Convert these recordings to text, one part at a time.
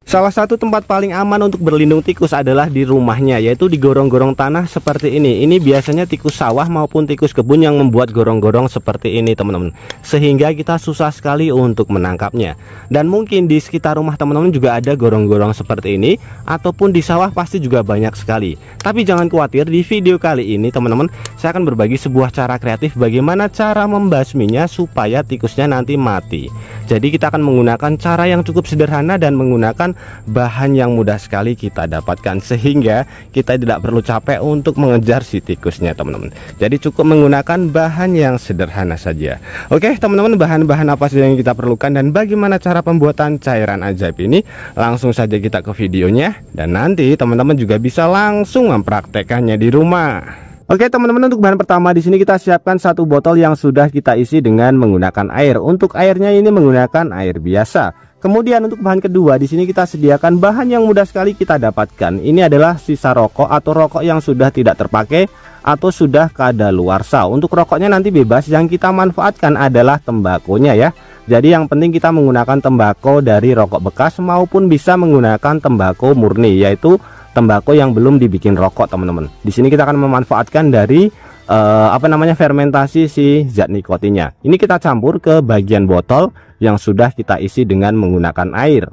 Salah satu tempat paling aman untuk berlindung tikus adalah di rumahnya, yaitu di gorong-gorong tanah seperti ini. Ini biasanya tikus sawah maupun tikus kebun yang membuat gorong-gorong seperti ini teman-teman, sehingga kita susah sekali untuk menangkapnya. Dan mungkin di sekitar rumah teman-teman juga ada gorong-gorong seperti ini, ataupun di sawah pasti juga banyak sekali. Tapi jangan khawatir, di video kali ini teman-teman saya akan berbagi sebuah cara kreatif bagaimana cara membasminya supaya tikusnya nanti mati. Jadi kita akan menggunakan cara yang cukup sederhana dan menggunakan bahan yang mudah sekali kita dapatkan, sehingga kita tidak perlu capek untuk mengejar si tikusnya teman-teman. Jadi cukup menggunakan bahan yang sederhana saja. Oke teman-teman, bahan-bahan apa saja yang kita perlukan dan bagaimana cara pembuatan cairan ajaib ini, langsung saja kita ke videonya, dan nanti teman-teman juga bisa langsung mempraktekannya di rumah. Oke teman-teman, untuk bahan pertama di sini kita siapkan satu botol yang sudah kita isi dengan menggunakan air. Untuk airnya ini menggunakan air biasa. Kemudian untuk bahan kedua di sini kita sediakan bahan yang mudah sekali kita dapatkan. Ini adalah sisa rokok atau rokok yang sudah tidak terpakai atau sudah kadaluarsa. Untuk rokoknya nanti bebas, yang kita manfaatkan adalah tembakonya ya. Jadi yang penting kita menggunakan tembakau dari rokok bekas maupun bisa menggunakan tembakau murni, yaitu tembakau yang belum dibikin rokok teman-teman. Di sini kita akan memanfaatkan dari fermentasi si zat nikotinnya. Ini kita campur ke bagian botol yang sudah kita isi dengan menggunakan air.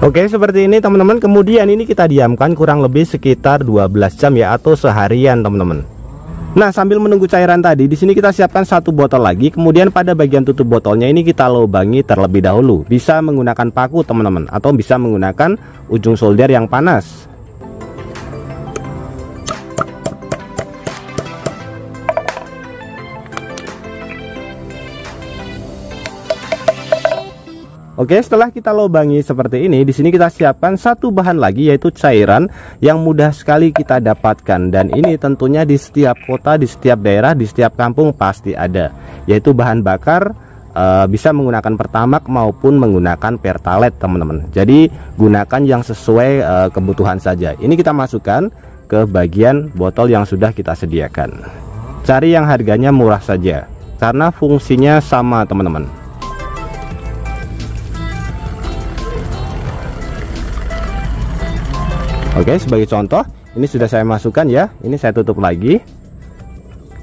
Oke, seperti ini teman-teman. Kemudian ini kita diamkan kurang lebih sekitar 12 jam ya, atau seharian teman-teman. Nah, sambil menunggu cairan tadi, di sini kita siapkan satu botol lagi. Kemudian pada bagian tutup botolnya ini kita lubangi terlebih dahulu. Bisa menggunakan paku teman-teman, atau bisa menggunakan ujung solder yang panas. Oke, setelah kita lubangi seperti ini, di sini kita siapkan satu bahan lagi, yaitu cairan yang mudah sekali kita dapatkan, dan ini tentunya di setiap kota, di setiap daerah, di setiap kampung pasti ada, yaitu bahan bakar. Bisa menggunakan pertamak maupun menggunakan pertalite teman-teman. Jadi gunakan yang sesuai kebutuhan saja. Ini kita masukkan ke bagian botol yang sudah kita sediakan. Cari yang harganya murah saja, karena fungsinya sama teman-teman. Oke, sebagai contoh, ini sudah saya masukkan ya. Ini saya tutup lagi.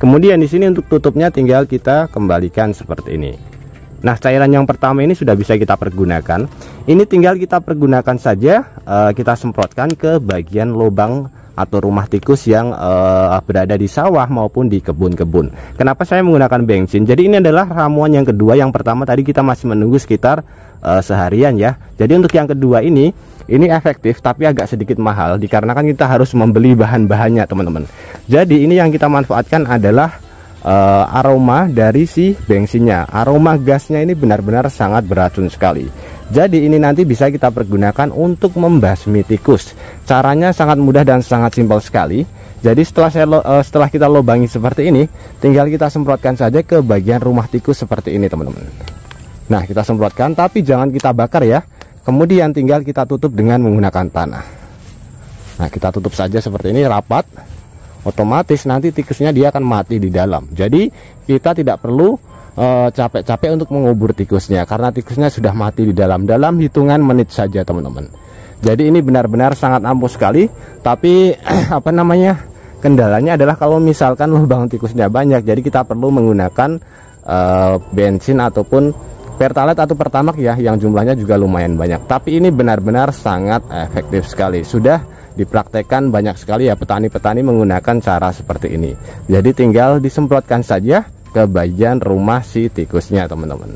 Kemudian di sini untuk tutupnya tinggal kita kembalikan seperti ini. Nah, cairan yang pertama ini sudah bisa kita pergunakan. Ini tinggal kita pergunakan saja, kita semprotkan ke bagian lubang atau rumah tikus yang berada di sawah maupun di kebun-kebun. Kenapa saya menggunakan bensin? Jadi ini adalah ramuan yang kedua. Yang pertama tadi kita masih menunggu sekitar seharian ya. Jadi untuk yang kedua ini efektif tapi agak sedikit mahal, dikarenakan kita harus membeli bahan-bahannya teman-teman. Jadi ini yang kita manfaatkan adalah aroma dari si bensinnya. Aroma gasnya ini benar-benar sangat beracun sekali. Jadi ini nanti bisa kita pergunakan untuk membasmi tikus. Caranya sangat mudah dan sangat simpel sekali. Jadi setelah kita lubangi seperti ini, tinggal kita semprotkan saja ke bagian rumah tikus seperti ini teman-teman. Nah, kita semprotkan tapi jangan kita bakar ya. Kemudian tinggal kita tutup dengan menggunakan tanah. Nah, kita tutup saja seperti ini rapat. Otomatis nanti tikusnya dia akan mati di dalam. Jadi kita tidak perlu capek-capek untuk mengubur tikusnya, karena tikusnya sudah mati di dalam hitungan menit saja teman-teman. Jadi ini benar-benar sangat ampuh sekali. Tapi kendalanya adalah kalau misalkan lubang tikusnya banyak, jadi kita perlu menggunakan bensin ataupun pertalite atau pertamak ya, yang jumlahnya juga lumayan banyak. Tapi ini benar-benar sangat efektif sekali. Sudah dipraktekkan banyak sekali ya petani-petani menggunakan cara seperti ini. Jadi tinggal disemprotkan saja ke bagian rumah si tikusnya teman-teman.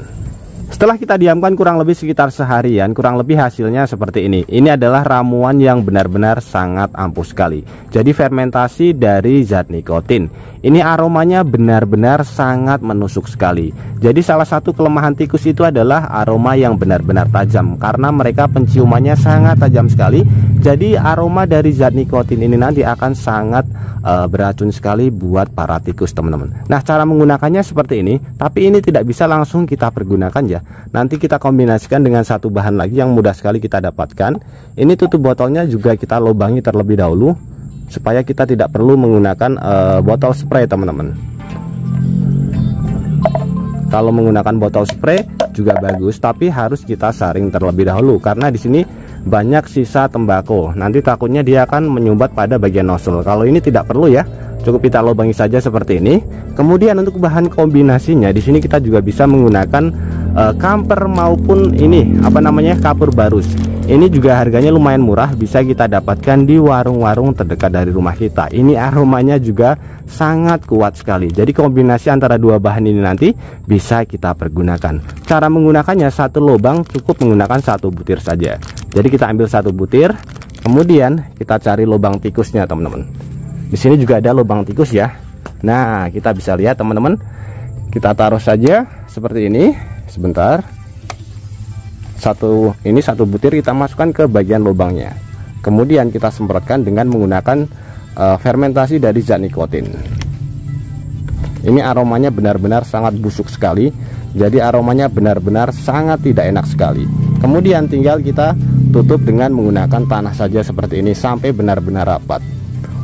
Setelah kita diamkan kurang lebih sekitar seharian, kurang lebih hasilnya seperti ini. Ini adalah ramuan yang benar-benar sangat ampuh sekali. Jadi fermentasi dari zat nikotin. Ini aromanya benar-benar sangat menusuk sekali. Jadi salah satu kelemahan tikus itu adalah aroma yang benar-benar tajam, karena mereka penciumannya sangat tajam sekali. Jadi aroma dari zat nikotin ini nanti akan sangat beracun sekali buat para tikus, teman-teman. Nah, cara menggunakannya seperti ini, tapi ini tidak bisa langsung kita pergunakan ya. Nanti kita kombinasikan dengan satu bahan lagi yang mudah sekali kita dapatkan. Ini tutup botolnya juga kita lubangi terlebih dahulu supaya kita tidak perlu menggunakan botol spray, teman-teman. Kalau menggunakan botol spray juga bagus, tapi harus kita saring terlebih dahulu karena di sini banyak sisa tembakau. Nanti takutnya dia akan menyumbat pada bagian nozzle. Kalau ini tidak perlu ya, cukup kita lubangi saja seperti ini. Kemudian untuk bahan kombinasinya di sini kita juga bisa menggunakan kamper maupun ini apa namanya, kapur barus. Ini juga harganya lumayan murah, bisa kita dapatkan di warung-warung terdekat dari rumah kita. Ini aromanya juga sangat kuat sekali. Jadi kombinasi antara dua bahan ini nanti bisa kita pergunakan. Cara menggunakannya, satu lubang cukup menggunakan satu butir saja. Jadi kita ambil satu butir, kemudian kita cari lubang tikusnya, teman-teman. Di sini juga ada lubang tikus ya. Nah, kita bisa lihat, teman-teman. Kita taruh saja seperti ini. Sebentar. Ini satu butir kita masukkan ke bagian lubangnya. Kemudian kita semprotkan dengan menggunakan fermentasi dari zat nikotin. Ini aromanya benar-benar sangat busuk sekali. Jadi aromanya benar-benar sangat tidak enak sekali. Kemudian tinggal kita tutup dengan menggunakan tanah saja seperti ini sampai benar-benar rapat.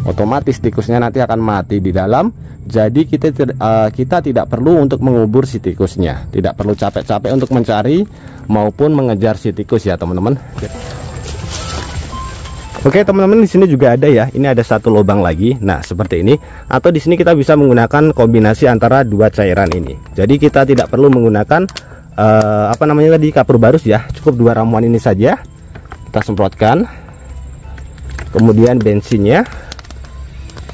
Otomatis tikusnya nanti akan mati di dalam. Jadi kita tidak perlu untuk mengubur si tikusnya, tidak perlu capek-capek untuk mencari maupun mengejar si tikus ya, teman-teman. Oke, teman-teman, di sini juga ada ya. Ini ada satu lubang lagi. Nah, seperti ini. Atau di sini kita bisa menggunakan kombinasi antara dua cairan ini. Jadi kita tidak perlu menggunakan apa namanya tadi, kapur barus ya. Cukup dua ramuan ini saja. Kita semprotkan. Kemudian bensinnya.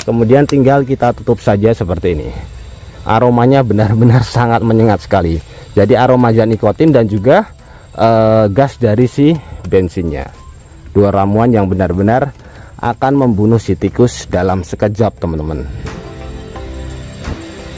Kemudian tinggal kita tutup saja seperti ini. Aromanya benar-benar sangat menyengat sekali. Jadi aroma zat nikotin dan juga gas dari si bensinnya. Dua ramuan yang benar-benar akan membunuh si tikus dalam sekejap, teman-teman.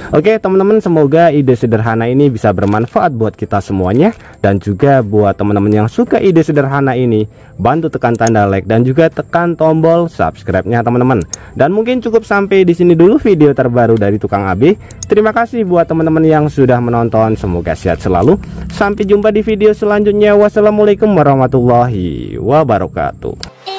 Oke, teman-teman, semoga ide sederhana ini bisa bermanfaat buat kita semuanya. Dan juga buat teman-teman yang suka ide sederhana ini, bantu tekan tanda like dan juga tekan tombol subscribe-nya, teman-teman. Dan mungkin cukup sampai di sini dulu video terbaru dari Tukang AB. Terima kasih buat teman-teman yang sudah menonton. Semoga sehat selalu. Sampai jumpa di video selanjutnya. Wassalamualaikum warahmatullahi wabarakatuh.